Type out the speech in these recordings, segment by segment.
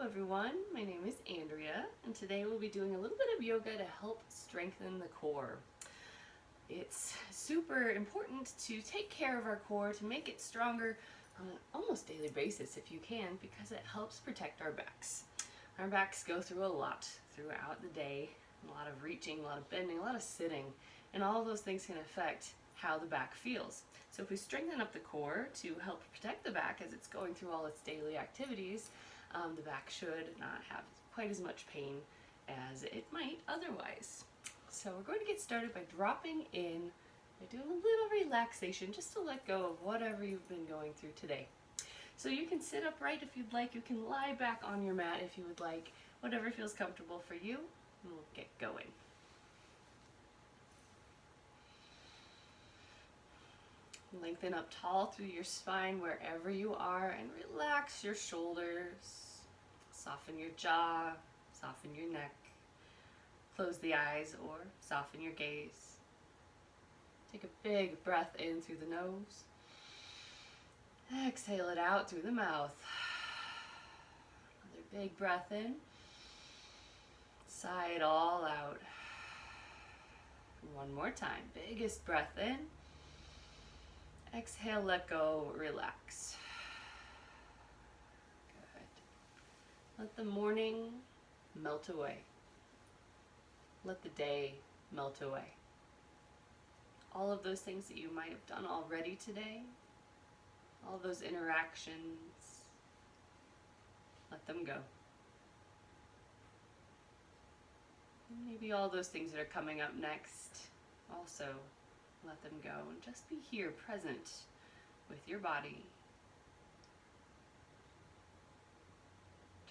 everyone, my name is Andrea and today we'll be doing a little bit of yoga to help strengthen the core. It's super important to take care of our core, to make it stronger on an almost daily basis if you can, because it helps protect our backs. Our backs go through a lot throughout the day, a lot of reaching, a lot of bending, a lot of sitting, and all of those things can affect how the back feels. So if we strengthen up the core to help protect the back as it's going through all its daily activities, the back should not have quite as much pain as it might otherwise. So we're going to get started by dropping in, by doing a little relaxation just to let go of whatever you've been going through today. So you can sit upright if you'd like, you can lie back on your mat if you would like, whatever feels comfortable for you, and we'll get going. Lengthen up tall through your spine wherever you are and relax your shoulders. Soften your jaw, soften your neck. Close the eyes or soften your gaze. Take a big breath in through the nose. Exhale it out through the mouth. Another big breath in. Sigh it all out. One more time. Biggest breath in. Exhale, let go, relax. Good. Let the morning melt away. Let the day melt away. All of those things that you might have done already today, all those interactions, let them go. And maybe all those things that are coming up next, also let them go and just be here, present with your body.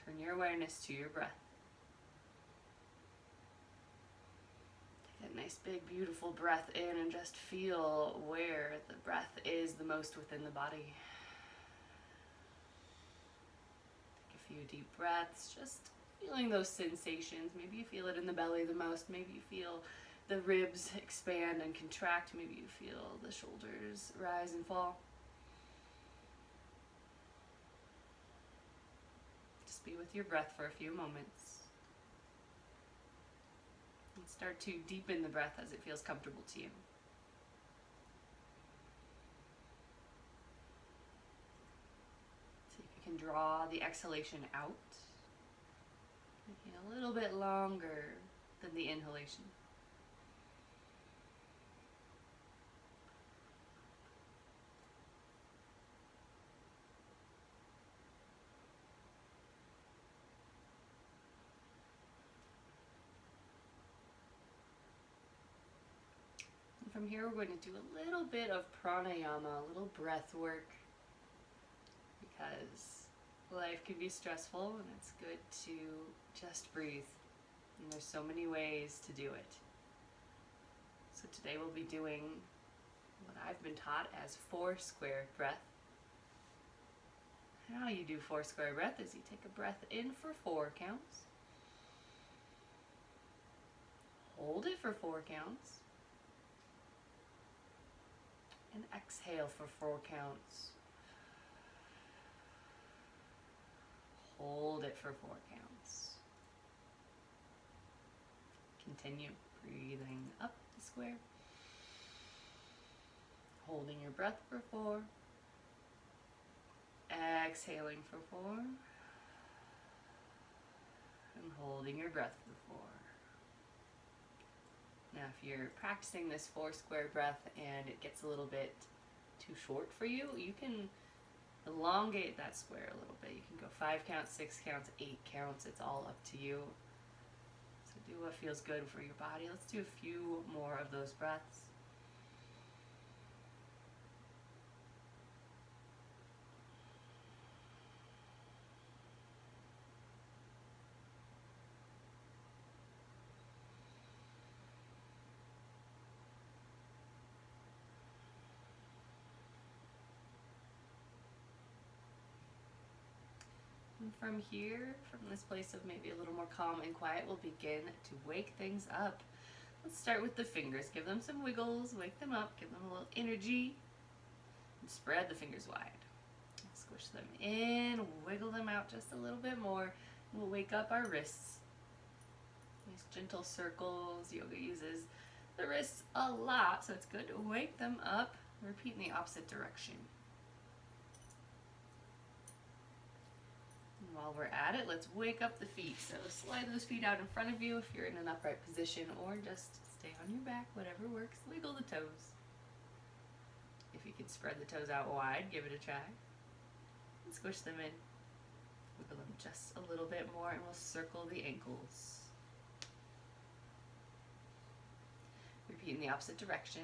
Turn your awareness to your breath. Take that nice, big, beautiful breath in and just feel where the breath is the most within the body. Take a few deep breaths, just feeling those sensations. Maybe you feel it in the belly the most. Maybe you feel the ribs expand and contract. Maybe you feel the shoulders rise and fall. Just be with your breath for a few moments. And start to deepen the breath as it feels comfortable to you. See if you can draw the exhalation out. Making it a little bit longer than the inhalation. From here, we're going to do a little bit of pranayama, a little breath work, because life can be stressful and it's good to just breathe. And there's so many ways to do it. So today we'll be doing what I've been taught as 4 square breath. How you do 4 square breath is you take a breath in for 4 counts. Hold it for 4 counts. And exhale for 4 counts. Hold it for 4 counts. Continue breathing up the square. Holding your breath for 4. Exhaling for 4. And holding your breath for 4. Now, if you're practicing this 4 square breath and it gets a little bit too short for you, you can elongate that square a little bit. You can go 5 counts, 6 counts, 8 counts. It's all up to you. So do what feels good for your body. Let's do a few more of those breaths. And from here, from this place of maybe a little more calm and quiet, we'll begin to wake things up. Let's start with the fingers. Give them some wiggles, wake them up, give them a little energy, and spread the fingers wide. Squish them in, wiggle them out just a little bit more, We'll wake up our wrists. Nice gentle circles. Yoga uses the wrists a lot, so it's good to wake them up. Repeat in the opposite direction. And while we're at it, let's wake up the feet. So slide those feet out in front of you if you're in an upright position, or just stay on your back, whatever works. Wiggle the toes. If you could spread the toes out wide, give it a try. And squish them in. Wiggle them just a little bit more, and we'll circle the ankles. Repeat in the opposite direction.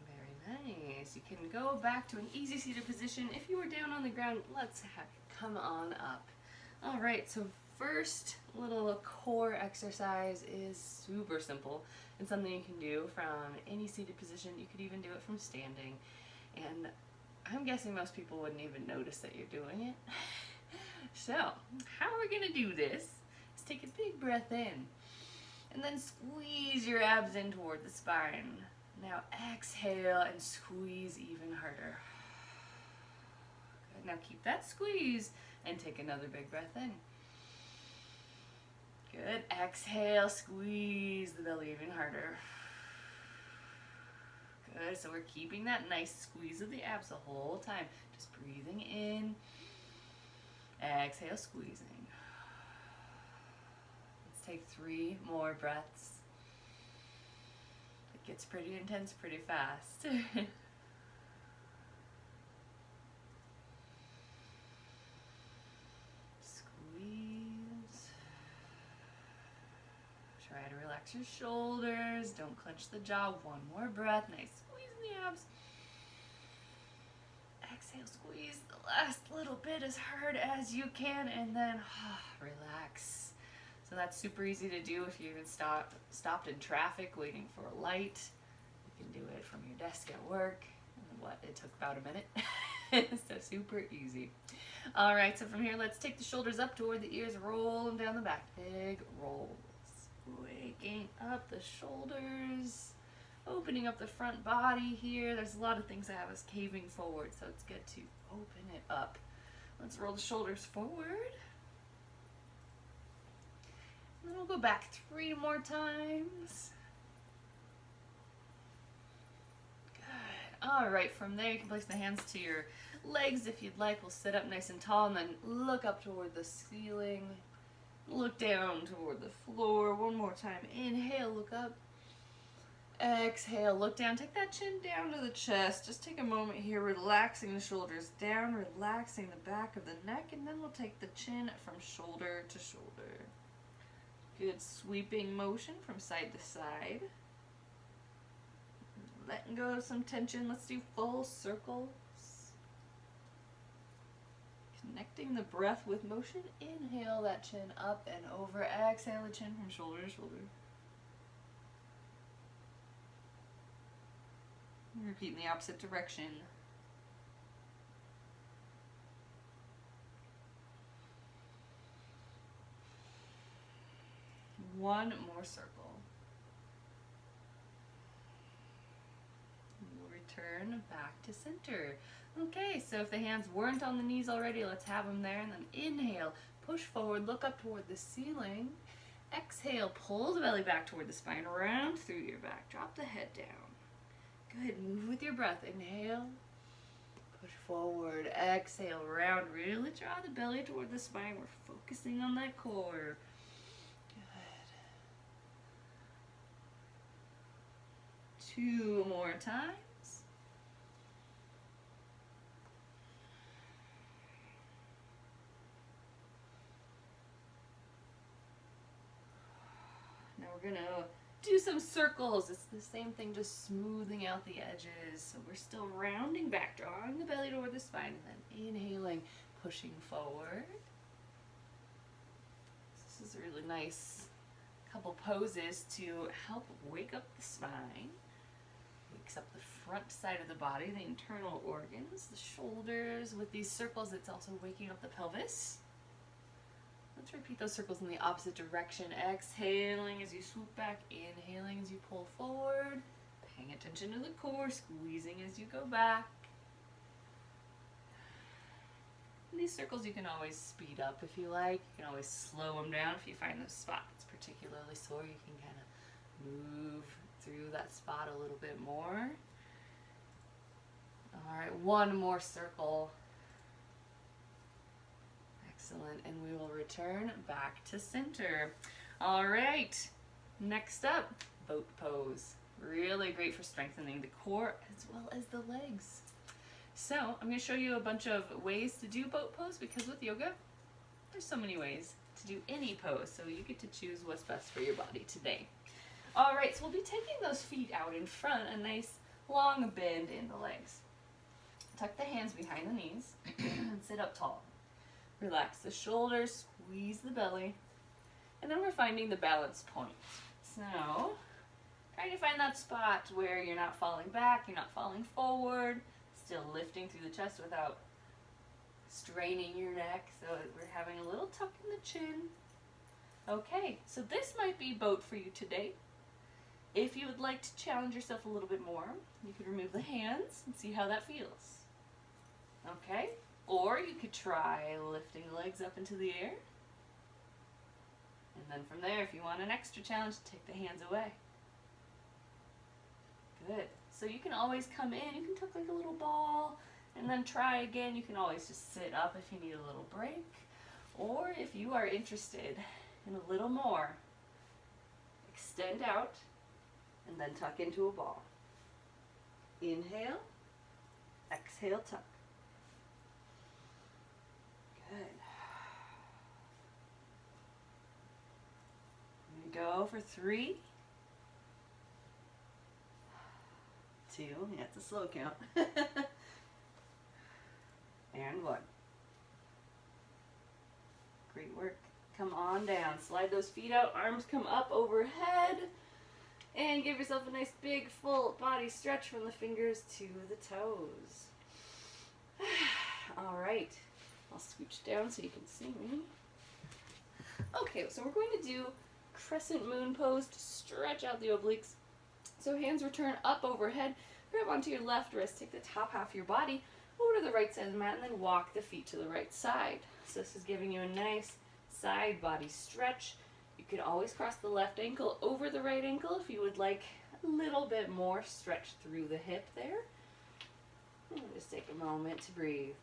Very nice. You can go back to an easy seated position. If you were down on the ground, let's come on up. All right, so first little core exercise is super simple and something you can do from any seated position. You could even do it from standing. And I'm guessing most people wouldn't even notice that you're doing it. So, how we're gonna do this is take a big breath in and then squeeze your abs in toward the spine. Now exhale and squeeze even harder. Good. Now keep that squeeze and take another big breath in. Good. Exhale, squeeze the belly even harder. Good. So we're keeping that nice squeeze of the abs the whole time. Just breathing in. Exhale, squeezing. Let's take 3 more breaths. It gets pretty intense pretty fast. Try to relax your shoulders. Don't clench the jaw. 1 more breath. Nice squeeze in the abs. Exhale, squeeze the last little bit as hard as you can, and then relax. So that's super easy to do if you even stopped in traffic waiting for a light. You can do it from your desk at work. It took about a minute. So super easy. All right, so from here, let's take the shoulders up toward the ears, roll them down the back. Big rolls. Waking up the shoulders, opening up the front body here. There's a lot of things that have us caving forward, so it's good to open it up. Let's roll the shoulders forward. And then we'll go back 3 more times. Good. All right, from there you can place the hands to your legs if you'd like. We'll sit up nice and tall and then look up toward the ceiling. Look down toward the floor. 1 more time. Inhale, look up. Exhale, look down. Take that chin down to the chest. Just take a moment here, relaxing the shoulders down, relaxing the back of the neck, and then we'll take the chin from shoulder to shoulder. Good sweeping motion from side to side. Letting go of some tension. Let's do full circles. Connecting the breath with motion. Inhale that chin up and over. Exhale the chin from shoulder to shoulder. Repeat in the opposite direction. One more circle. We'll return back to center. Okay, so if the hands weren't on the knees already, let's have them there. And then inhale, push forward, look up toward the ceiling. Exhale, pull the belly back toward the spine, round through your back. Drop the head down. Good, move with your breath. Inhale, push forward. Exhale, round. Really draw the belly toward the spine. We're focusing on that core. Good. 2 more times. Now we're gonna do some circles. It's the same thing, just smoothing out the edges. So we're still rounding back, drawing the belly toward the spine, and then inhaling, pushing forward. This is a really nice couple poses to help wake up the spine. Wakes up the front side of the body, the internal organs, the shoulders. With these circles, it's also waking up the pelvis. Let's repeat those circles in the opposite direction. Exhaling as you swoop back, inhaling as you pull forward, paying attention to the core, squeezing as you go back. These circles you can always speed up if you like. You can always slow them down if you find the spot that's particularly sore. You can kind of move through that spot a little bit more. All right, one more circle. Excellent, and we will return back to center. All right, next up, boat pose. Really great for strengthening the core as well as the legs. So I'm going to show you a bunch of ways to do boat pose, because with yoga, there's so many ways to do any pose, so you get to choose what's best for your body today. All right, so we'll be taking those feet out in front, a nice long bend in the legs. Tuck the hands behind the knees and sit up tall. Relax the shoulders, squeeze the belly, and then we're finding the balance point. So, trying to find that spot where you're not falling back, you're not falling forward, still lifting through the chest without straining your neck. So we're having a little tuck in the chin. Okay, so this might be boat for you today. If you would like to challenge yourself a little bit more, you could remove the hands and see how that feels. Okay, or you could try lifting the legs up into the air. And then from there, if you want an extra challenge, take the hands away. Good. So you can always come in, you can tuck like a little ball, and then try again. You can always just sit up if you need a little break. Or if you are interested in a little more, extend out, and then tuck into a ball. Inhale, exhale, tuck. Good. Here we go for 3, 2, yeah, it's a slow count. And 1. Great work. Come on down. Slide those feet out, arms come up overhead, and give yourself a nice big full body stretch from the fingers to the toes. All right. I'll scooch down so you can see me. Okay, so we're going to do crescent moon pose to stretch out the obliques. So hands return up overhead, grab onto your left wrist, take the top half of your body over to the right side of the mat, and then walk the feet to the right side. So this is giving you a nice side body stretch. You could always cross the left ankle over the right ankle if you would like a little bit more stretch through the hip there. And just take a moment to breathe.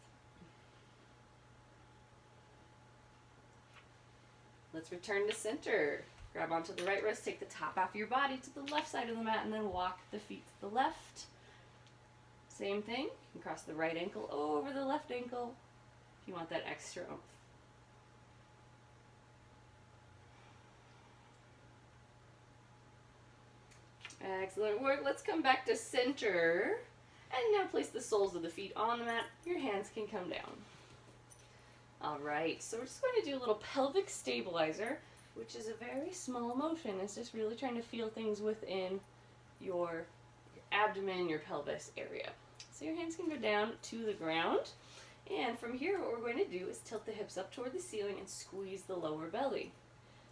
Let's return to center. Grab onto the right wrist, take the top half of your body to the left side of the mat, and then walk the feet to the left. Same thing, you can cross the right ankle over the left ankle if you want that extra oomph. Excellent work. Let's come back to center. And now place the soles of the feet on the mat. Your hands can come down. All right, so we're just going to do a little pelvic stabilizer, which is a very small motion. It's just really trying to feel things within your abdomen, your pelvis area. So your hands can go down to the ground. And from here, what we're going to do is tilt the hips up toward the ceiling and squeeze the lower belly.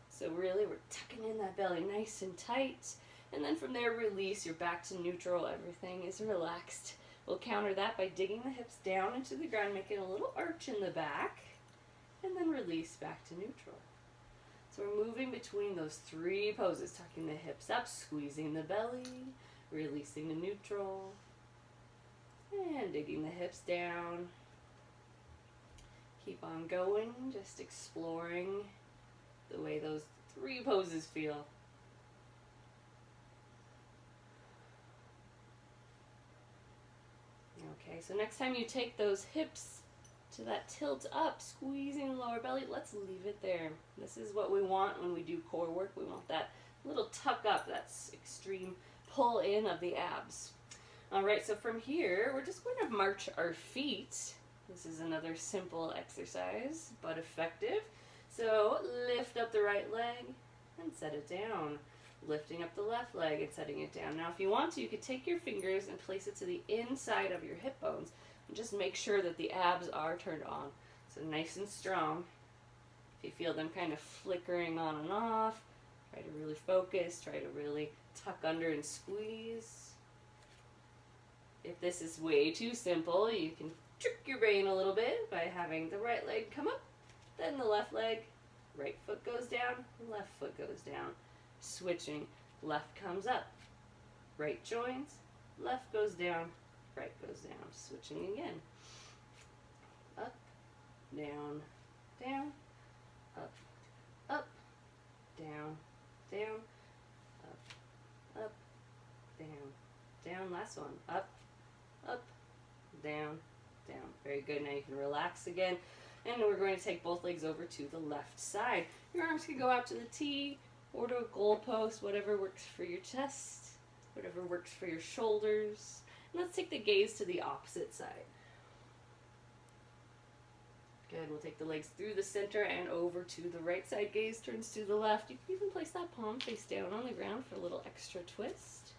So really, we're tucking in that belly nice and tight. And then from there, release. You're back to neutral. Everything is relaxed. We'll counter that by digging the hips down into the ground, making a little arch in the back, and then release back to neutral. So we're moving between those 3 poses, tucking the hips up, squeezing the belly, releasing to neutral, and digging the hips down. Keep on going, just exploring the way those 3 poses feel. Okay, so next time you take those hips to that tilt up, squeezing the lower belly, let's leave it there. This is what we want when we do core work. We want that little tuck up, that extreme pull in of the abs. All right, so from here, we're just going to march our feet. This is another simple exercise, but effective. So lift up the right leg and set it down. Lifting up the left leg and setting it down. Now if you want to, you could take your fingers and place it to the inside of your hip bones and just make sure that the abs are turned on. So nice and strong. If you feel them kind of flickering on and off, try to really focus, try to really tuck under and squeeze. If this is way too simple, you can trick your brain a little bit by having the right leg come up, then the left leg, right foot goes down, left foot goes down. Switching, left comes up, right joins, left goes down, right goes down. Switching again. Up, down, down, up, up, down, down, up, down, down. Last one. Up, up, down, down. Very good. Now you can relax again. And we're going to take both legs over to the left side. Your arms can go out to the T or to a goalpost, whatever works for your chest, whatever works for your shoulders. And let's take the gaze to the opposite side. Good. We'll take the legs through the center and over to the right side. Gaze turns to the left. You can even place that palm face down on the ground for a little extra twist.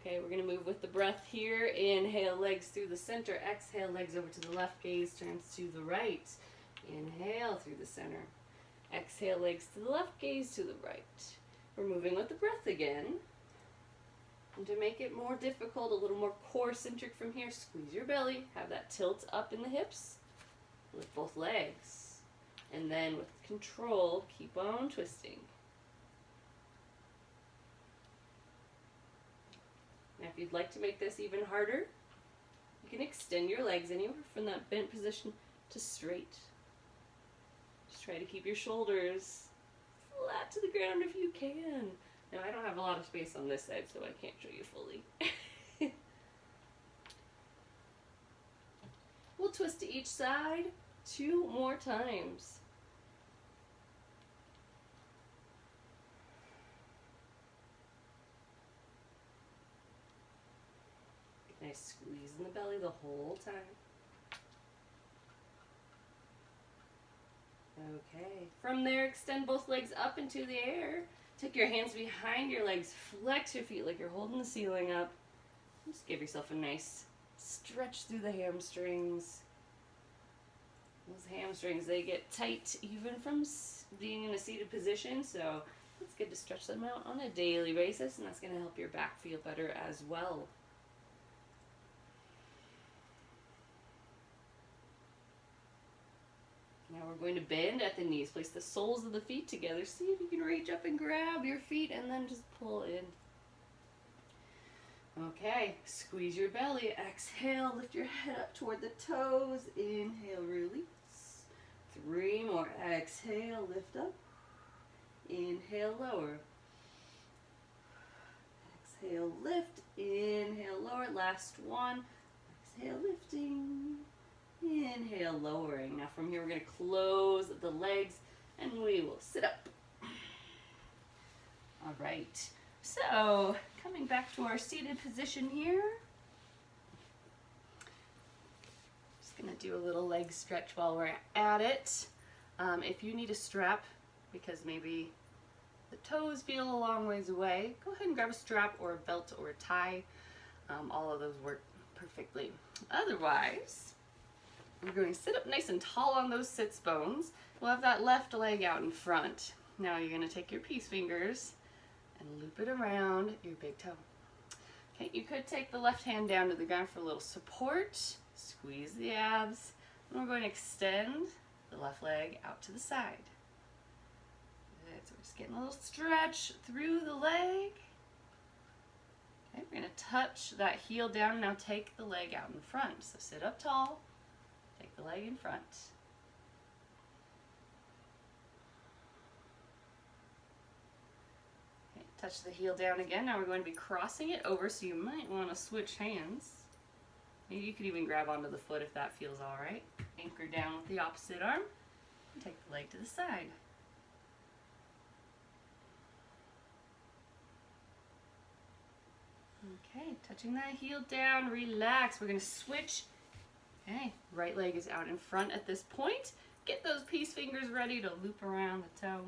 Okay, we're going to move with the breath here. Inhale, legs through the center. Exhale, legs over to the left. Gaze turns to the right. Inhale through the center. Exhale, legs to the left. Gaze to the right. We're moving with the breath again. And to make it more difficult, a little more core-centric from here, squeeze your belly. Have that tilt up in the hips with both legs. And then with control, keep on twisting. Now, if you'd like to make this even harder, you can extend your legs anywhere from that bent position to straight. Just try to keep your shoulders flat to the ground if you can. Now, I don't have a lot of space on this side, so I can't show you fully. We'll twist to each side 2 more times. Nice squeeze in the belly the whole time. Okay. From there, extend both legs up into the air. Take your hands behind your legs. Flex your feet like you're holding the ceiling up. Just give yourself a nice stretch through the hamstrings. Those hamstrings, they get tight even from being in a seated position, so it's good to stretch them out on a daily basis, and that's going to help your back feel better as well. Now we're going to bend at the knees. Place the soles of the feet together. See if you can reach up and grab your feet and then just pull in. Okay, squeeze your belly. Exhale, lift your head up toward the toes. Inhale, release. 3 more. Exhale, lift up. Inhale, lower. Exhale, lift. Inhale, lower. Last one. Exhale, lifting. Inhale, lowering. Now from here we're going to close the legs and we will sit up. All right. So coming back to our seated position here. Just going to do a little leg stretch while we're at it. If you need a strap because maybe the toes feel a long ways away, go ahead and grab a strap or a belt or a tie. All of those work perfectly. Otherwise, we're going to sit up nice and tall on those sits bones. We'll have that left leg out in front. Now you're going to take your peace fingers and loop it around your big toe. Okay, you could take the left hand down to the ground for a little support. Squeeze the abs. And we're going to extend the left leg out to the side. Good, so we're just getting a little stretch through the leg. Okay, we're going to touch that heel down. Now take the leg out in front. So sit up tall. Take the leg in front. Okay, touch the heel down again. Now we're going to be crossing it over, so you might want to switch hands. Maybe you could even grab onto the foot if that feels all right. Anchor down with the opposite arm. And take the leg to the side. Okay, touching that heel down, relax. We're going to switch. Okay, right leg is out in front at this point. Get those peace fingers ready to loop around the toe.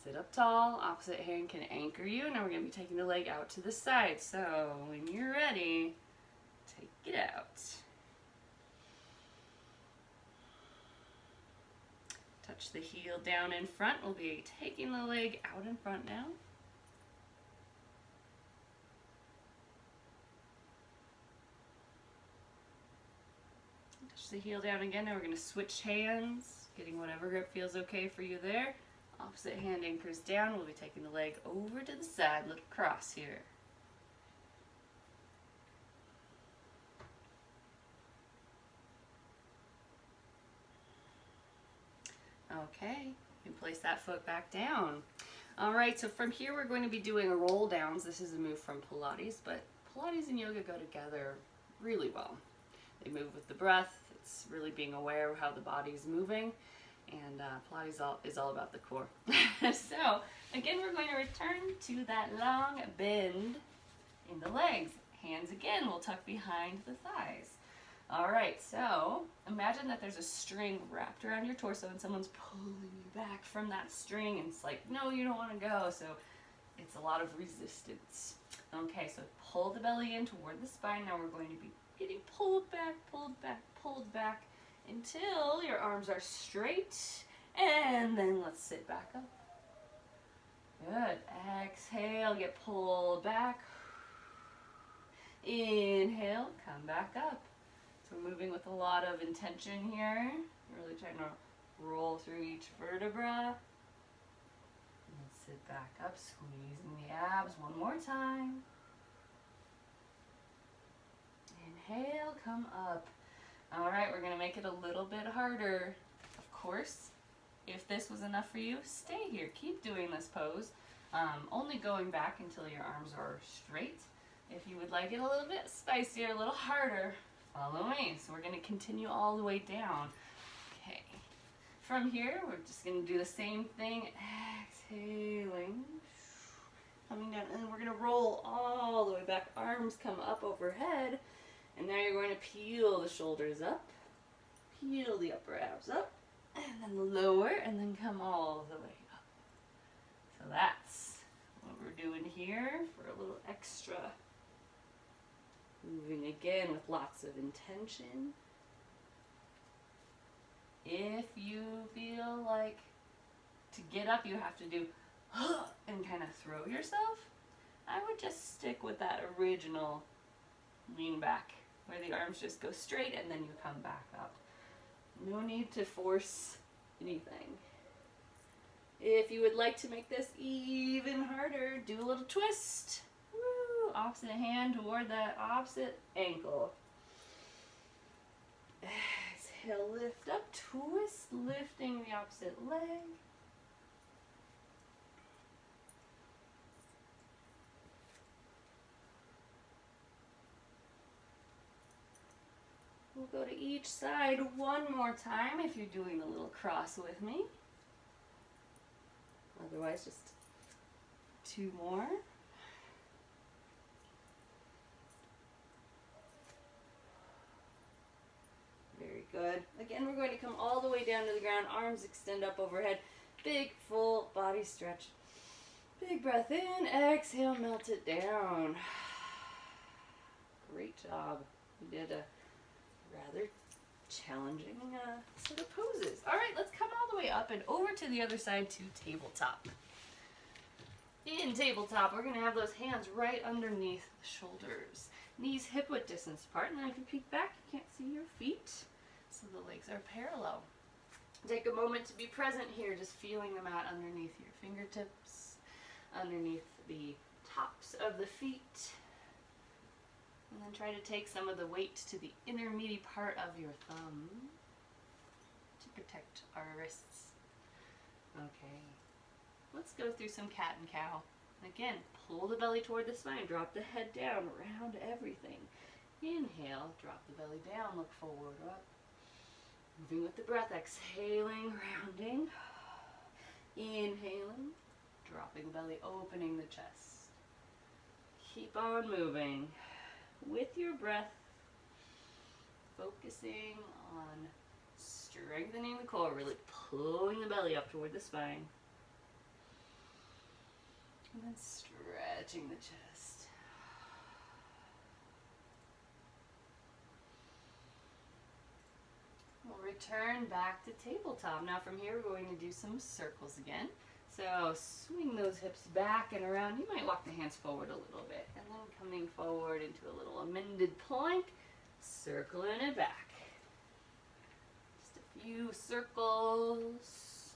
Sit up tall, opposite hand can anchor you. Now we're going to be taking the leg out to the side. So when you're ready, take it out. Touch the heel down in front. We'll be taking the leg out in front now. Touch the heel down again. Now we're going to switch hands, getting whatever grip feels okay for you there. Opposite hand anchors down. We'll be taking the leg over to the side, little cross here. Okay, you can place that foot back down. All right, so from here we're going to be doing a roll downs. This is a move from Pilates, but Pilates and yoga go together really well. They move with the breath. It's really being aware of how the body's moving, and Pilates is all about the core. So again, we're going to return to that long bend in the legs. Hands again will tuck behind the thighs. All right, so imagine that there's a string wrapped around your torso and someone's pulling you back from that string, and it's like, no, you don't want to go. So it's a lot of resistance. Okay, so pull the belly in toward the spine. Now we're going to be getting pulled back, pulled back, pulled back until your arms are straight, and then let's sit back up. Good. Exhale, get pulled back. Inhale, come back up. So we're moving with a lot of intention here. You're really trying to roll through each vertebra. And sit back up, squeezing the abs one more time. Inhale, come up. All right, we're gonna make it a little bit harder. Of course, if this was enough for you, stay here. Keep doing this pose. Only going back until your arms are straight. If you would like it a little bit spicier, a little harder, follow me. So we're gonna continue all the way down. Okay. From here, we're just gonna do the same thing. Exhaling. Coming down, and then we're gonna roll all the way back. Arms come up overhead. And now you're going to peel the shoulders up, peel the upper abs up, and then lower, and then come all the way up. So that's what we're doing here for a little extra. Moving again with lots of intention. If you feel like to get up you have to do and kind of throw yourself, I would just stick with that original lean back, where the arms just go straight and then you come back up. No need to force anything. If you would like to make this even harder, do a little twist. Woo! Opposite hand toward that opposite ankle. Exhale, lift up, twist, lifting the opposite leg. We'll go to each side one more time if you're doing the little cross with me. Otherwise, just two more. Very good. Again, we're going to come all the way down to the ground. Arms extend up overhead. Big, full body stretch. Big breath in. Exhale, melt it down. Great job. You did a rather challenging set of poses. All right, let's come all the way up and over to the other side to tabletop. In tabletop, we're going to have those hands right underneath the shoulders. Knees hip-width distance apart, and then if you peek back, you can't see your feet, so the legs are parallel. Take a moment to be present here, just feeling the mat underneath your fingertips, underneath the tops of the feet. And then try to take some of the weight to the inner meaty part of your thumb to protect our wrists. Okay, let's go through some cat and cow. Again, pull the belly toward the spine, drop the head down, round everything. Inhale, drop the belly down, look forward, up. Moving with the breath, exhaling, rounding. Inhaling, dropping the belly, opening the chest. Keep on moving. With your breath, focusing on strengthening the core, really pulling the belly up toward the spine. And then stretching the chest. We'll return back to tabletop. Now from here we're going to do some circles again. So swing those hips back and around. You might walk the hands forward a little bit. And then coming forward into a little amended plank, circling it back. few circles.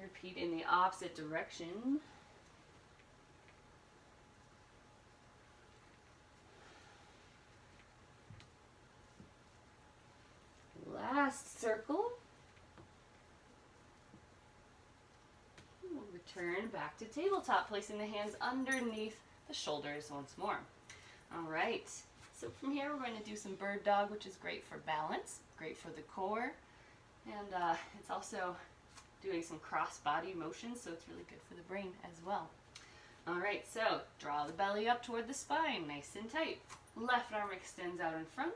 Repeat in the opposite direction. Last circle. We'll return back to tabletop, placing the hands underneath the shoulders once more. All right, so from here we're going to do some bird dog, which is great for balance, great for the core, and it's also doing some cross body motions, so it's really good for the brain as well. All right, so draw the belly up toward the spine, nice and tight. Left arm extends out in front,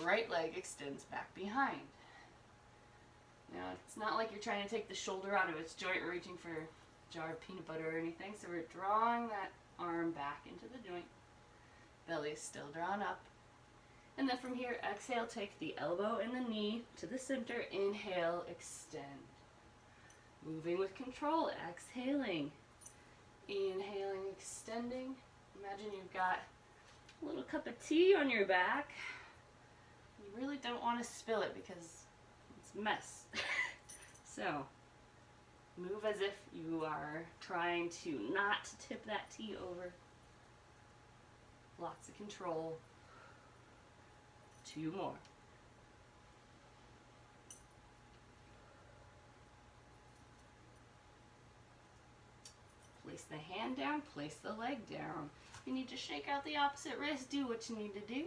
right leg extends back behind. Now, it's not like you're trying to take the shoulder out of its joint or reaching for a jar of peanut butter or anything, so we're drawing that arm back into the joint. Belly is still drawn up. And then from here, exhale, take the elbow and the knee to the center. Inhale, extend. Moving with control, exhaling. Inhaling, extending. Imagine you've got a little cup of tea on your back. You really don't want to spill it because it's a mess. So, move as if you are trying to not tip that tea over. Lots of control. 2 more. Place the hand down, place the leg down. If you need to shake out the opposite wrist, do what you need to do.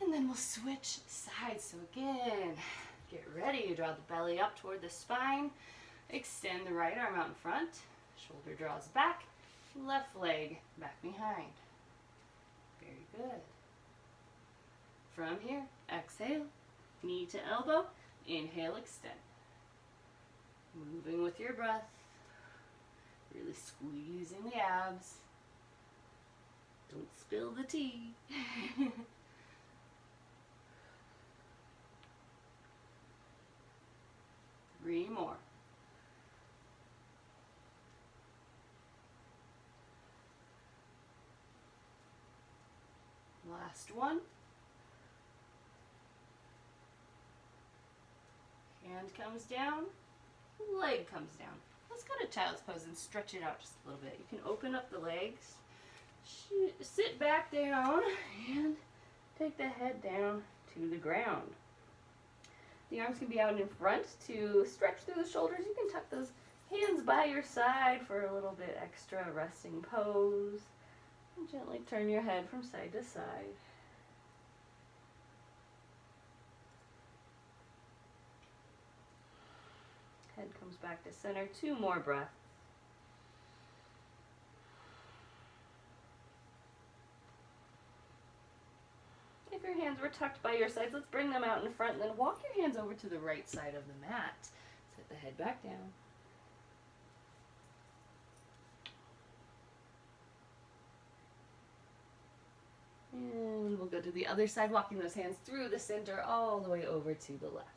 And then we'll switch sides. So again, get ready. You draw the belly up toward the spine. Extend the right arm out in front. Shoulder draws back. Left leg back behind. Very good. From here, exhale. Knee to elbow. Inhale, extend. Moving with your breath. Really squeezing the abs. Don't spill the tea. 3 more. Last one. Hand comes down, leg comes down. Let's go to child's pose and stretch it out just a little bit. You can open up the legs, sit back down, and take the head down to the ground. The arms can be out in front to stretch through the shoulders. You can tuck those hands by your side for a little bit extra resting pose. And gently turn your head from side to side. Head comes back to center. 2 more breaths. If your hands were tucked by your sides, let's bring them out in front and then walk your hands over to the right side of the mat. Set the head back down. And we'll go to the other side, walking those hands through the center all the way over to the left.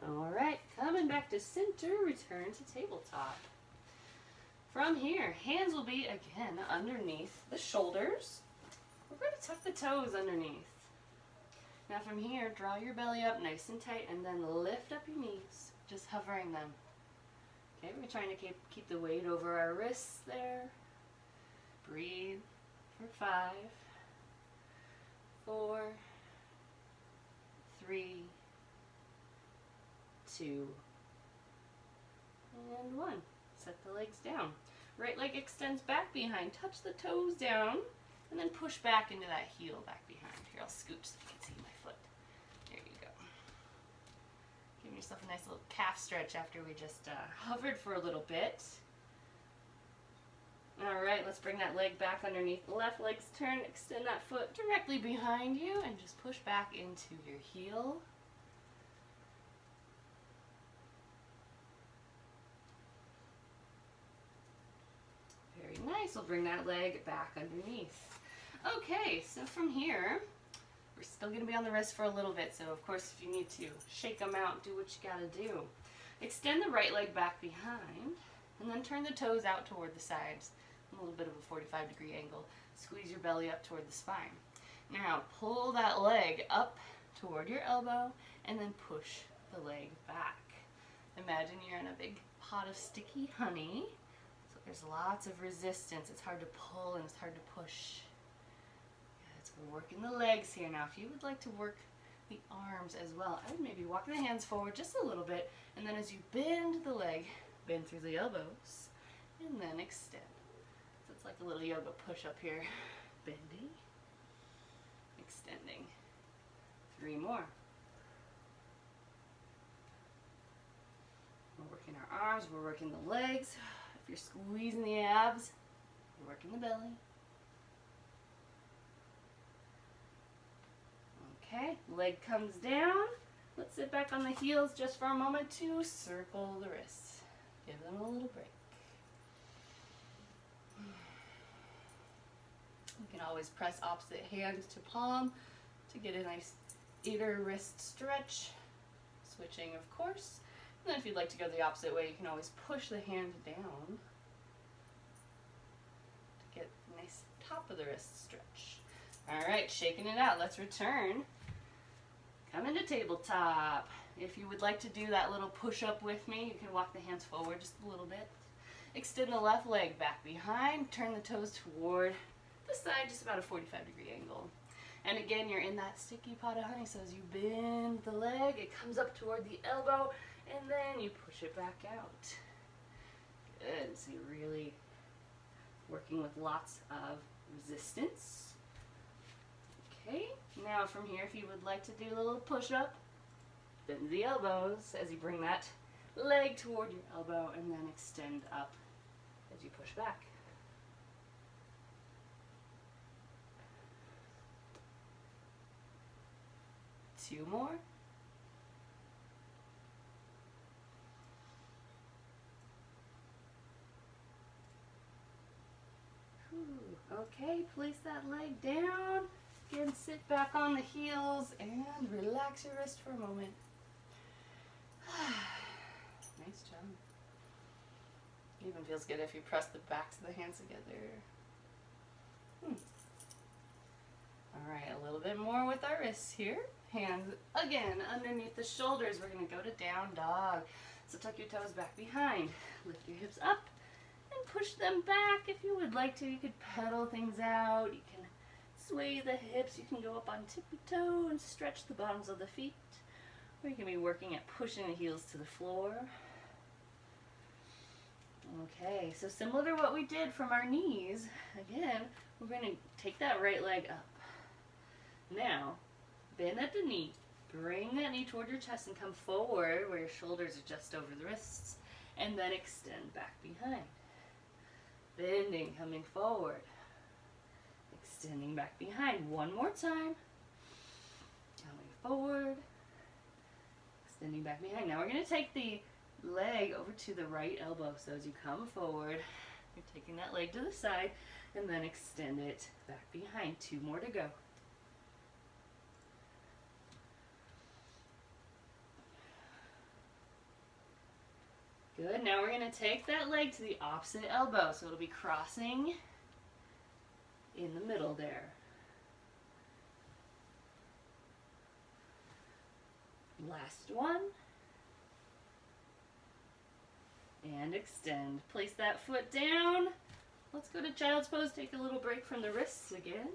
All right, coming back to center, return to tabletop. From here, hands will be again underneath the shoulders. We're going to tuck the toes underneath. Now from here, draw your belly up nice and tight and then lift up your knees, just hovering them. Okay, we're trying to keep the weight over our wrists there. Breathe for 5, 4, 3, 2, and 1. Set the legs down. Right leg extends back behind. Touch the toes down, and then push back into that heel back behind. Here, I'll scooch so you can see my foot. There you go. Giving yourself a nice little calf stretch after we just hovered for a little bit. All right, let's bring that leg back underneath the left. Legs turn, extend that foot directly behind you, and just push back into your heel. Nice, we'll bring that leg back underneath. Okay, so from here, we're still going to be on the wrist for a little bit, so of course if you need to shake them out, do what you got to do. Extend the right leg back behind, And then turn the toes out toward the sides, a little bit of a 45-degree angle. Squeeze your belly up toward the spine. Now pull that leg up toward your elbow and then push the leg back. Imagine you're in a big pot of sticky honey. So there's lots of resistance. It's hard to pull and it's hard to push. So we're working the legs here. Now if you would like to work the arms as well, I would maybe walk the hands forward just a little bit, and then as you bend the leg, bend through the elbows, and then extend. So it's like a little yoga push up here. Bending, extending. 3 more. We're working our arms, we're working the legs. If you're squeezing the abs, you're working the belly. Okay, leg comes down. Let's sit back on the heels just for a moment to circle the wrists. Give them a little break. You can always press opposite hand to palm to get a nice inner wrist stretch. Switching, of course. And then if you'd like to go the opposite way, you can always push the hand down to get a nice top of the wrist stretch. All right, shaking it out. Let's return. Come into tabletop. If you would like to do that little push-up with me, you can walk the hands forward just a little bit. Extend the left leg back behind. Turn the toes toward the side, just about a 45-degree angle. And again, you're in that sticky pot of honey, so as you bend the leg, it comes up toward the elbow, and then you push it back out. Good. So you're really working with lots of resistance. Okay, now from here, if you would like to do a little push-up, bend the elbows as you bring that leg toward your elbow, and then extend up as you push back. Two more. Okay, place that leg down. Again, sit back on the heels and relax your wrist for a moment. Nice job. It even feels good if you press the backs of the hands together. All right, a little bit more with our wrists here. Hands again underneath the shoulders. We're going to go to down dog. So tuck your toes back behind. Lift your hips up and push them back. If you would like to, you could pedal things out. You can sway the hips. You can go up on tippy toe and stretch the bottoms of the feet. Or you can be working at pushing the heels to the floor. Okay, so similar to what we did from our knees, again, we're going to take that right leg up. Now, bend at the knee. Bring that knee toward your chest and come forward where your shoulders are just over the wrists. And then extend back behind. Bending, coming forward. Extending back behind. One more time. Coming forward. Extending back behind. Now we're going to take the leg over to the right elbow. So as you come forward, you're taking that leg to the side and then extend it back behind. 2 more to go. Good. Now we're going to take that leg to the opposite elbow. So it'll be crossing in the middle there. Last one. And extend. Place that foot down. Let's go to child's pose. Take a little break from the wrists again.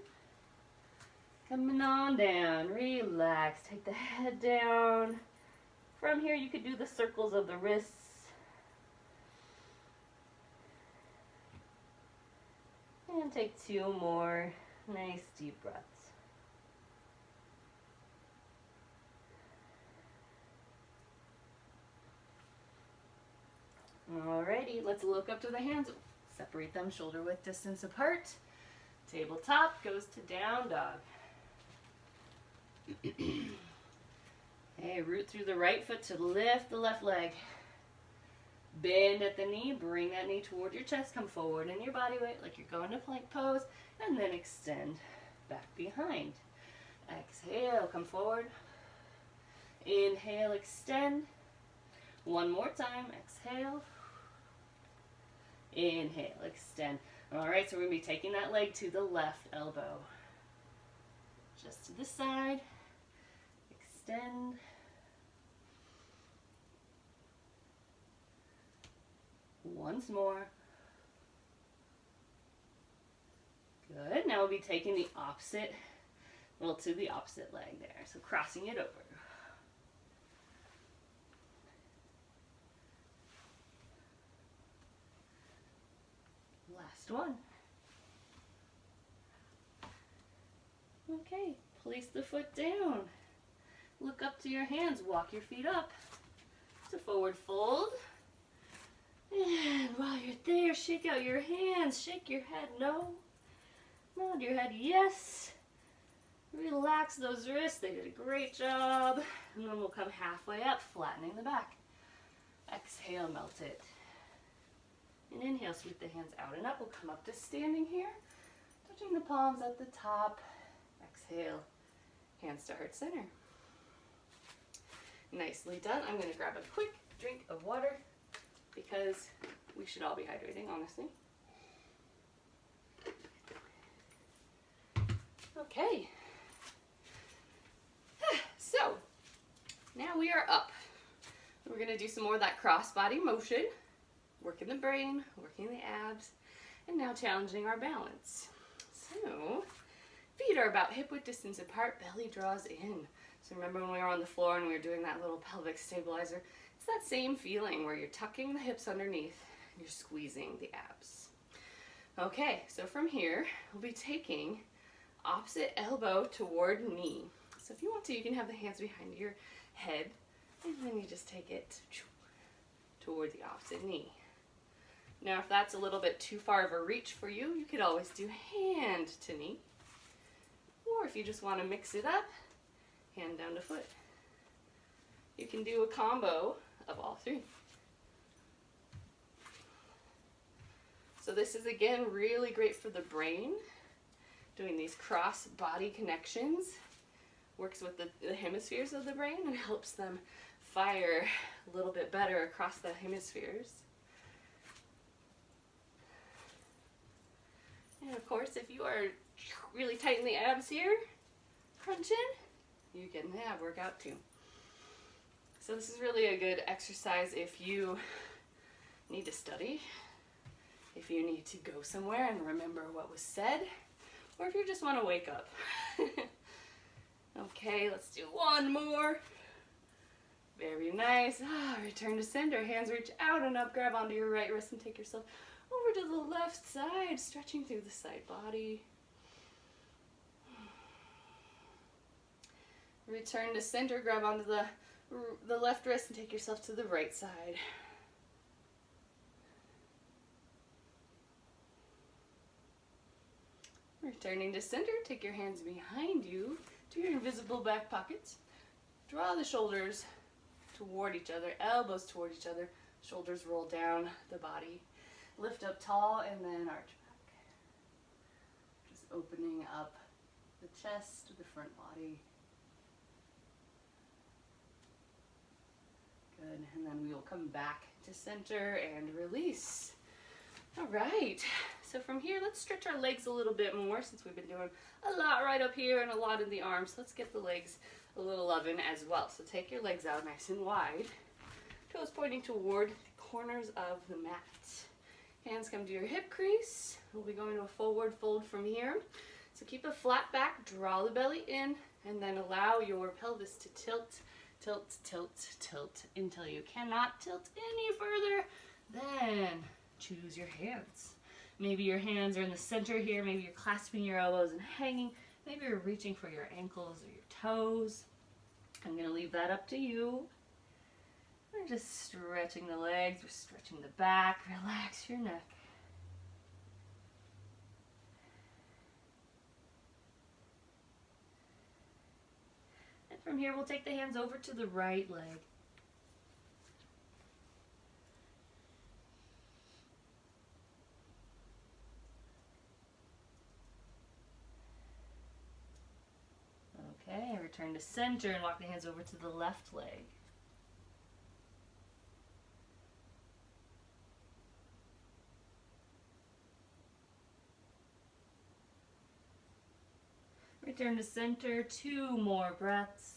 Coming on down. Relax. Take the head down. From here you could do the circles of the wrists. And take 2 more nice deep breaths. Alrighty, let's look up to the hands. Separate them shoulder width distance apart. Tabletop goes to down dog. Okay, root through the right foot to lift the left leg. Bend at the knee, bring that knee toward your chest, come forward in your body weight like you're going to plank pose, and then extend back behind. Exhale, come forward. Inhale, extend. One more time, exhale. Inhale, extend. All right, so we're going to be taking that leg to the left elbow. Just to the side. Extend. Once more. Good. Now we'll be taking the opposite, well, to the opposite leg there. So crossing it over. Last one. Okay, place the foot down. Look up to your hands, walk your feet up. To forward fold. And while you're there, shake out your hands, shake your head no. Nod your head yes. Relax those wrists, they did a great job. And then we'll come halfway up, flattening the back. Exhale, melt it. And inhale, sweep the hands out and up. We'll come up to standing here, touching the palms at the top. Exhale, hands to heart center. Nicely done. I'm going to grab a quick drink of water because we should all be hydrating, honestly. Okay. So, now we are up. We're going to do some more of that cross-body motion, working the brain, working the abs, and now challenging our balance. So, feet are about hip-width distance apart, belly draws in. So remember when we were on the floor and we were doing that little pelvic stabilizer? It's that same feeling where you're tucking the hips underneath and you're squeezing the abs. Okay, so from here, we'll be taking opposite elbow toward knee. So if you want to, you can have the hands behind your head and then you just take it toward the opposite knee. Now if that's a little bit too far of a reach for you, you could always do hand to knee. Or if you just want to mix it up, hand down to foot. You can do a combo of all three. So this is again really great for the brain. Doing these cross body connections works with the hemispheres of the brain and helps them fire a little bit better across the hemispheres. And of course, if you are really tight in the abs here, crunching, you can work out too. So this is really a good exercise if you need to study, if you need to go somewhere and remember what was said, or if you just want to wake up. Okay, let's do one more. Very nice. Return to center. Hands reach out and up. Grab onto your right wrist and take yourself over to the left side, stretching through the side body. Return to center. Grab onto the left wrist and take yourself to the right side. Returning to center, take your hands behind you to your invisible back pockets. Draw the shoulders toward each other, elbows toward each other, shoulders roll down the body. Lift up tall and then arch back. Just opening up the chest to the front body. Good, and then we will come back to center and release. All right, so from here, let's stretch our legs a little bit more since we've been doing a lot right up here and a lot in the arms. Let's get the legs a little loving as well. So take your legs out nice and wide. Toes pointing toward the corners of the mat. Hands come to your hip crease. We'll be going to a forward fold from here. So keep a flat back, draw the belly in, and then allow your pelvis to tilt, tilt, tilt, tilt until you cannot tilt any further. Then choose your hands. Maybe your hands are in the center here. Maybe you're clasping your elbows and hanging. Maybe you're reaching for your ankles or your toes. I'm going to leave that up to you. We're just stretching the legs. We're stretching the back. Relax your neck. And from here, we'll take the hands over to the right leg. Okay, return to center and walk the hands over to the left leg. return to center. 2 more breaths.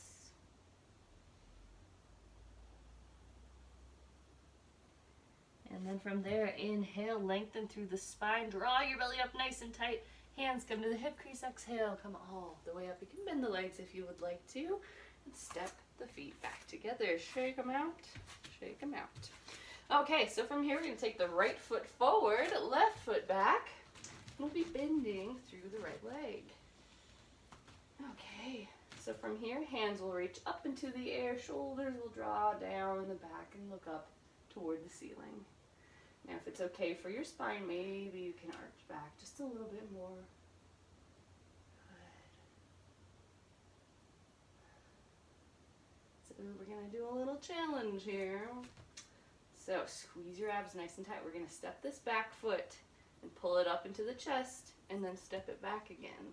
And then from there, inhale, lengthen through the spine. Draw your belly up nice and tight. Hands come to the hip crease. Exhale, come all the way up. You can bend the legs if you would like to. And step the feet back together. Shake them out. Shake them out. Okay, so from here, we're going to take the right foot forward, left foot back. We'll be bending through the right leg. Okay, so from here, hands will reach up into the air. Shoulders will draw down in the back and look up toward the ceiling. Now, if it's okay for your spine, maybe you can arch back just a little bit more. Good. So we're going to do a little challenge here. So squeeze your abs nice and tight. We're going to step this back foot and pull it up into the chest and then step it back again.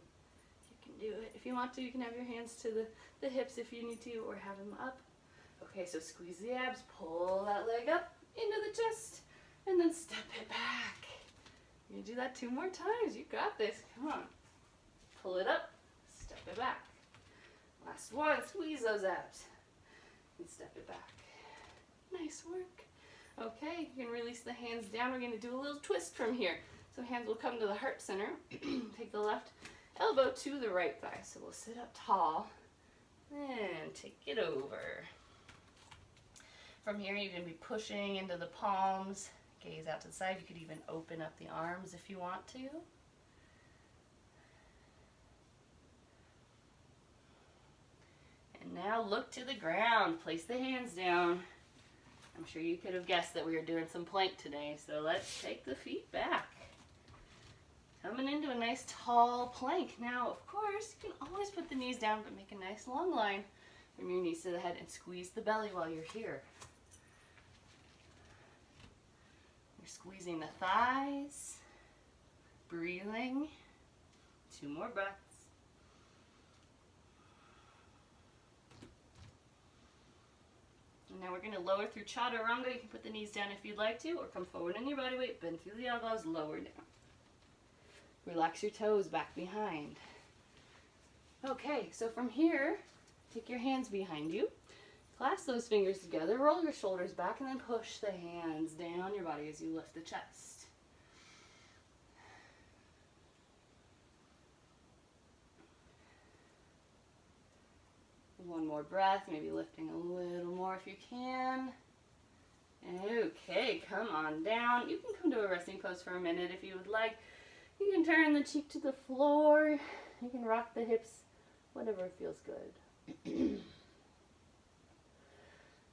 You can do it. If you want to, you can have your hands to the hips if you need to, or have them up. Okay, so squeeze the abs, pull that leg up into the chest, and then step it back. You're going to do that 2 more times. You got this. Come on. Pull it up, step it back. Last one. Squeeze those abs and step it back. Nice work. Okay, you can release the hands down. We're going to do a little twist from here. So hands will come to the heart center. Take the left elbow to the right thigh. So we'll sit up tall and take it over. From here, you're going to be pushing into the palms. Gaze out to the side. You could even open up the arms if you want to. And now look to the ground. Place the hands down. I'm sure you could have guessed that we were doing some plank today, so let's take the feet back. Coming into a nice tall plank. Now, of course, you can always put the knees down, but make a nice long line from your knees to the head and squeeze the belly while you're here. You're squeezing the thighs, breathing. 2 more breaths. Now we're going to lower through chaturanga. You can put the knees down if you'd like to, or come forward in your body weight, bend through the elbows, lower down. Relax your toes back behind. Okay, so from here, take your hands behind you. Clasp those fingers together, roll your shoulders back, and then push the hands down your body as you lift the chest. One more breath, maybe lifting a little more if you can. Okay, come on down. You can come to a resting pose for a minute if you would like. You can turn the cheek to the floor. You can rock the hips, whatever feels good.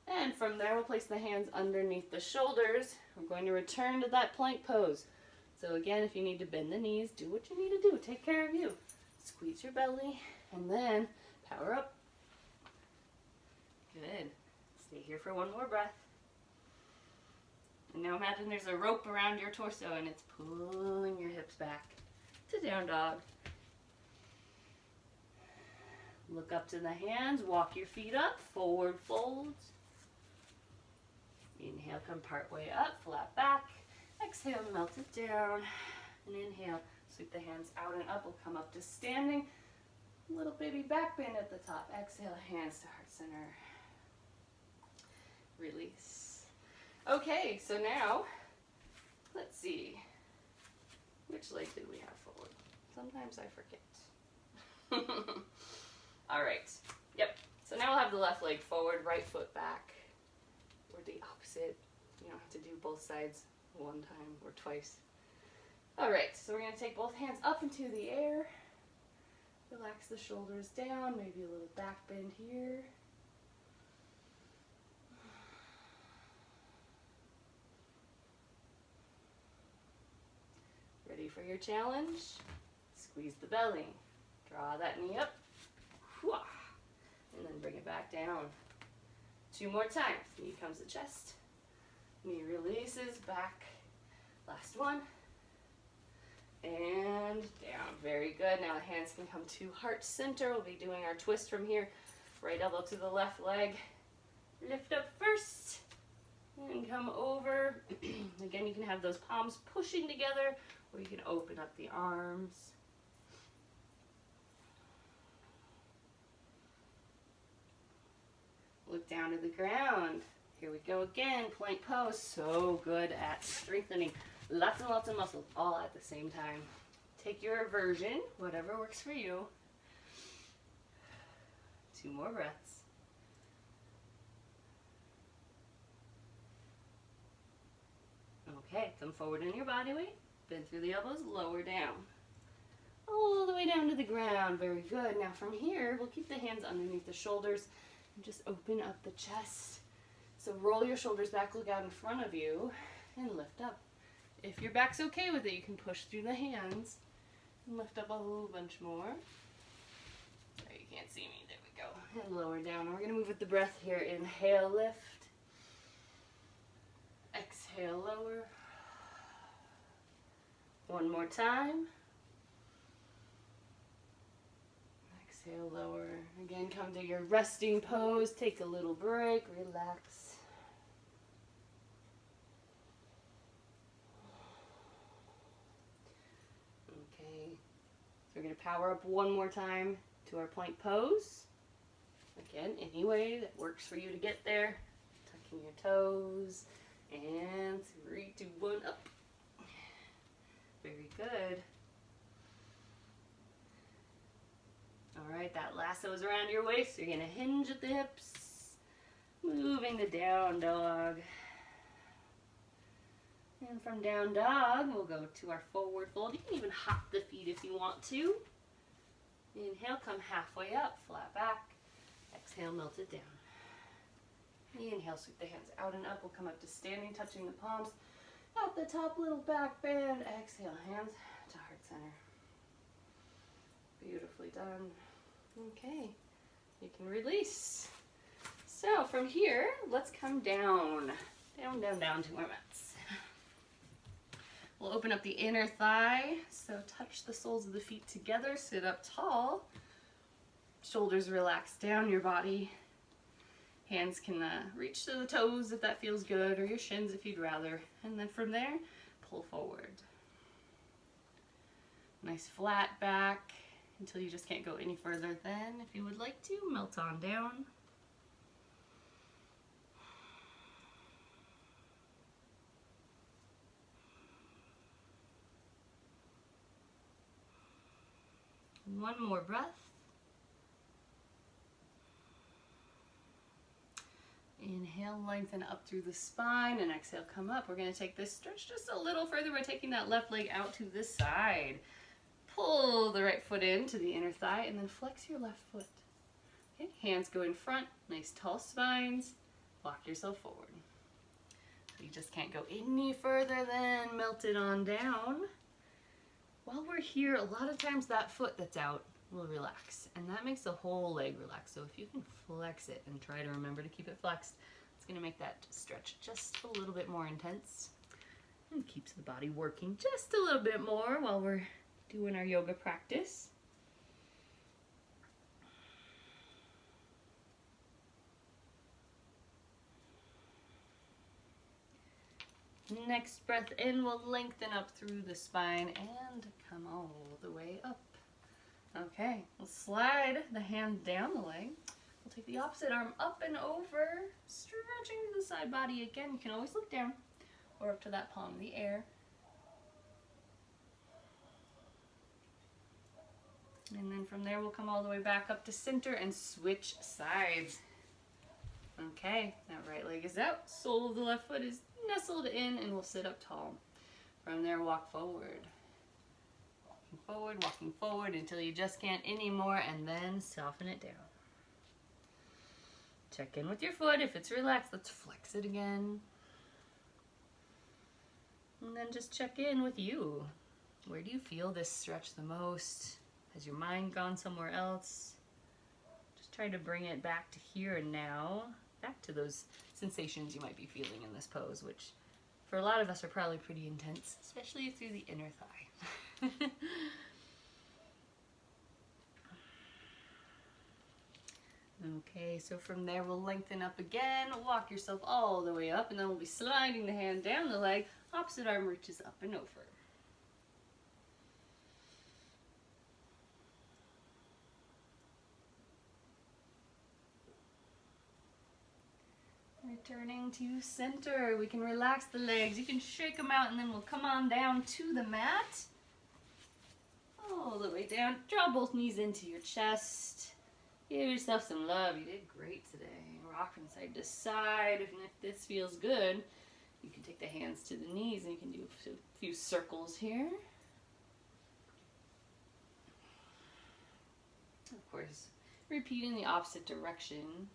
And from there, we'll place the hands underneath the shoulders. We're going to return to that plank pose. So again, if you need to bend the knees, do what you need to do. Take care of you. Squeeze your belly, and then power up. Good. Stay here for 1 more breath. And now imagine there's a rope around your torso and it's pulling your hips back to down dog. Look up to the hands, walk your feet up, forward folds. Inhale, come part way up, flat back. Exhale, melt it down. And inhale, sweep the hands out and up. We'll come up to standing. Little baby back bend at the top. Exhale, hands to heart center. Release. Okay, so now, let's see. Which leg did we have forward? Sometimes I forget. All right. Yep. So now we'll have the left leg forward, right foot back. Or the opposite. You don't have to do both sides 1 time or twice. All right, so we're going to take both hands up into the air. Relax the shoulders down, maybe a little back bend here. Ready for your challenge? Squeeze the belly. Draw that knee up. And then bring it back down. 2 more times. Knee comes to chest. Knee releases back. Last one. And down. Very good. Now the hands can come to heart center. We'll be doing our twist from here. Right elbow to the left leg. Lift up first. And come over. Again, you can have those palms pushing together, or you can open up the arms. down to the ground. Here we go again, plank pose. So good at strengthening lots and lots of muscles all at the same time. Take your version, whatever works for you. 2 more breaths. Okay, come forward in your body weight. Bend through the elbows, lower down. All the way down to the ground. Very good. Now from here, we'll keep the hands underneath the shoulders and just open up the chest. So roll your shoulders back, look out in front of you, and lift up. If your back's okay with it, you can push through the hands and lift up a little bunch more. Sorry, you can't see me. There we go. And lower down. We're going to move with the breath here. Inhale, lift. Exhale, lower. One more time. Exhale, lower. Again, come to your resting pose. Take a little break. Relax. Okay. So we're going to power up one more time to our plank pose. Again, any way that works for you to get there. Tucking your toes. And 3, 2, 1, up. Very good. All right, that lasso is around your waist. So you're going to hinge at the hips. Moving to down dog. And from down dog, we'll go to our forward fold. You can even hop the feet if you want to. Inhale, come halfway up, flat back. Exhale, melt it down. Inhale, sweep the hands out and up. We'll come up to standing, touching the palms. At the top, little back bend. Exhale, hands to heart center. Beautifully done. Okay, you can release. So from here, let's come down. Down, down, down to our mats. We'll open up the inner thigh. So touch the soles of the feet together. Sit up tall. Shoulders relax down your body. Hands can reach to the toes if that feels good, or your shins if you'd rather. And then from there, pull forward. Nice flat back until you just can't go any further. Then, if you would like to, melt on down. One more breath. Inhale, lengthen up through the spine, and exhale, come up. We're going to take this stretch just a little further. We're taking that left leg out to the side. Pull the right foot into the inner thigh, and then flex your left foot. Okay, hands go in front, nice tall spines. Walk yourself forward. You just can't go any further than melt it on down. While we're here, a lot of times that foot that's out will relax, and that makes the whole leg relax. So if you can flex it and try to remember to keep it flexed, it's going to make that stretch just a little bit more intense and keeps the body working just a little bit more while we're doing our yoga practice. Next breath in, we'll lengthen up through the spine and come all the way up. Okay, we'll slide the hand down the leg. We'll take the opposite arm up and over, stretching to the side body again. You can always look down or up to that palm in the air. And then from there, we'll come all the way back up to center and switch sides. Okay, that right leg is out. Sole of the left foot is nestled in, and we'll sit up tall. From there, walk forward. Walking forward until you just can't anymore, and then soften it down. Check in with your foot. If it's relaxed, let's flex it again. And then just check in with you. Where do you feel this stretch the most? Has your mind gone somewhere else? Just try to bring it back to here and now, back to those sensations you might be feeling in this pose, which for a lot of us are probably pretty intense, especially through the inner thigh. Okay, so from there we'll lengthen up again, walk yourself all the way up, and then we'll be sliding the hand down the leg, opposite arm reaches up and over. Returning to center. We can relax the legs. You can shake them out and then we'll come on down to the mat. All the way down. Draw both knees into your chest. Give yourself some love. You did great today. Rock from side to side. And if this feels good, you can take the hands to the knees and you can do a few circles here. Of course, repeat in the opposite direction.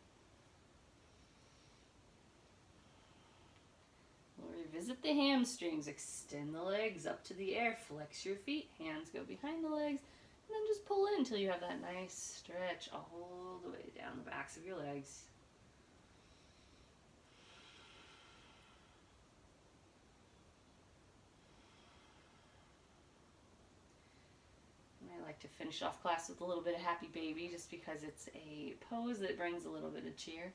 We'll revisit the hamstrings. Extend the legs up to the air. Flex your feet. Hands go behind the legs. And then just pull in until you have that nice stretch all the way down the backs of your legs. I like to finish off class with a little bit of happy baby just because it's a pose that brings a little bit of cheer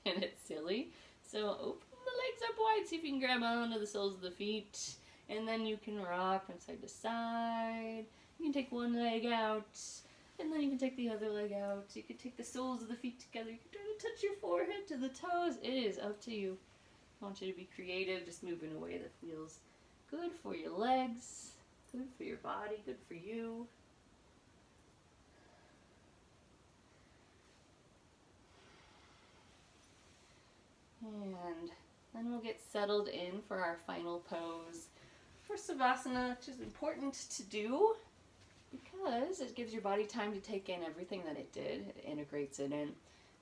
and it's silly. So open the legs up wide, see if you can grab onto the soles of the feet, and then you can rock from side to side. You can take one leg out, and then you can take the other leg out. You can take the soles of the feet together. You can try to touch your forehead to the toes. It is up to you. I want you to be creative, just move in a way that feels good for your legs, good for your body, good for you. And then we'll get settled in for our final pose for Savasana, which is important to do because it gives your body time to take in everything that it did. It integrates it in.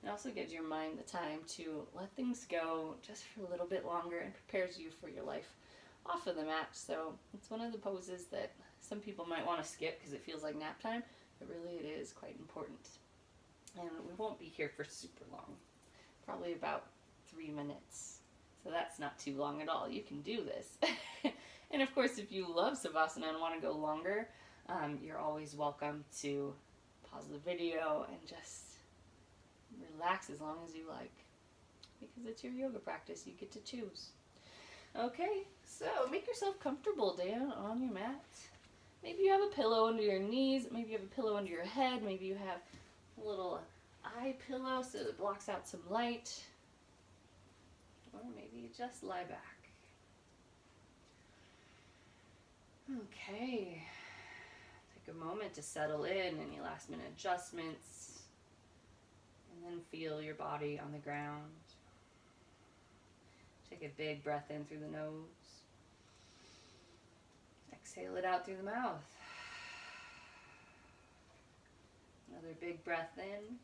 It also gives your mind the time to let things go just for a little bit longer and prepares you for your life off of the mat. So it's one of the poses that some people might want to skip because it feels like nap time, but really it is quite important. And we won't be here for super long, probably about 3 minutes. So that's not too long at all. You can do this. And of course, if you love Savasana and want to go longer, you're always welcome to pause the video and just relax as long as you like. Because it's your yoga practice, you get to choose. Okay, so make yourself comfortable down on your mat. Maybe you have a pillow under your knees, maybe you have a pillow under your head, maybe you have a little eye pillow so it blocks out some light. Or maybe you just lie back. Okay. Take a moment to settle in, any last minute adjustments. And then feel your body on the ground. Take a big breath in through the nose. Exhale it out through the mouth. Another big breath in.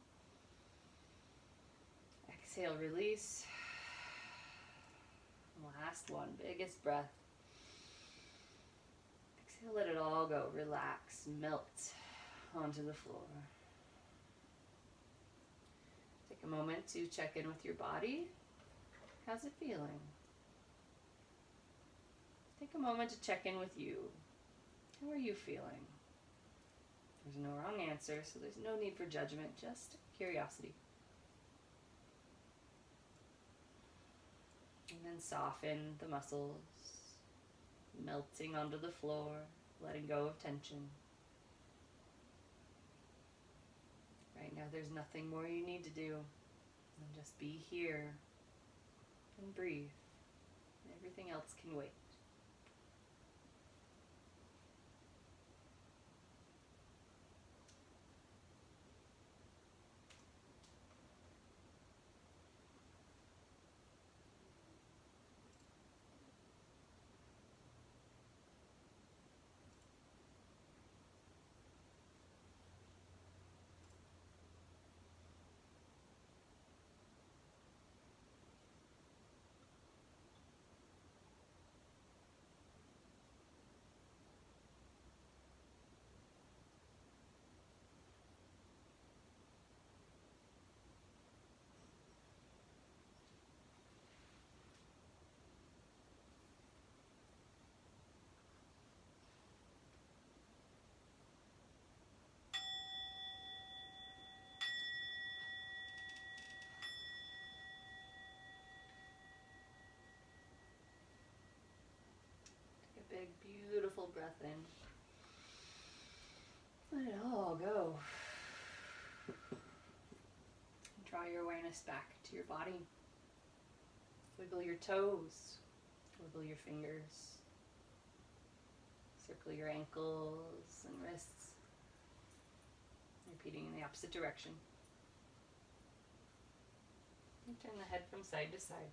Exhale, release. Last one, biggest breath. Exhale, let it all go. Relax, melt onto the floor. Take a moment to check in with your body. How's it feeling? Take a moment to check in with you. How are you feeling? There's no wrong answer, so there's no need for judgment, just curiosity. And then soften the muscles, melting onto the floor, letting go of tension. Right now there's nothing more you need to do than just be here and breathe. Everything else can wait. Big, beautiful breath in. Let it all go. Draw your awareness back to your body. Wiggle your toes, wiggle your fingers, circle your ankles and wrists, repeating in the opposite direction. And turn the head from side to side.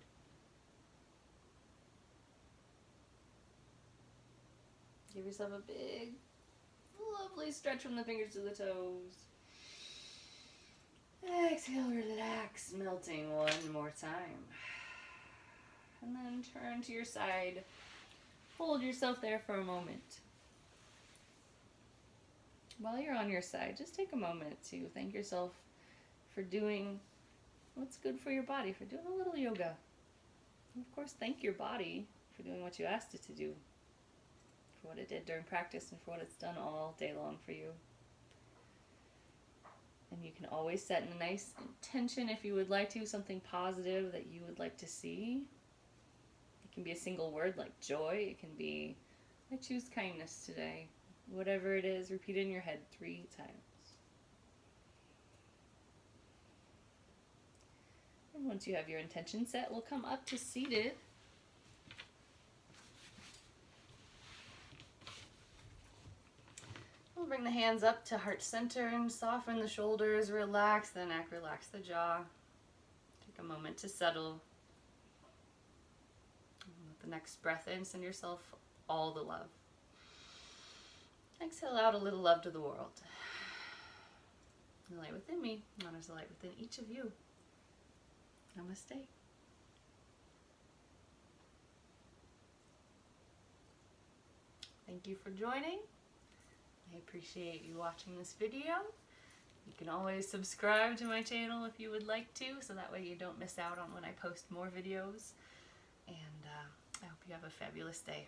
Give yourself a big, lovely stretch from the fingers to the toes. Exhale, relax, melting one more time. And then turn to your side. Hold yourself there for a moment. While you're on your side, just take a moment to thank yourself for doing what's good for your body, for doing a little yoga. And of course, thank your body for doing what you asked it to do, for what it did during practice, and for what it's done all day long for you. And you can always set a nice intention if you would like to, something positive that you would like to see. It can be a single word like joy. It can be, I choose kindness today. Whatever it is, repeat it in your head 3 times. And once you have your intention set, we'll come up to seated. We'll bring the hands up to heart center and soften the shoulders, relax the neck, relax the jaw. Take a moment to settle. And with the next breath in, send yourself all the love. Exhale out a little love to the world. The light within me honors the light within each of you. Namaste. Thank you for joining. I appreciate you watching this video. You can always subscribe to my channel if you would like to, so that way you don't miss out on when I post more videos. And I hope you have a fabulous day.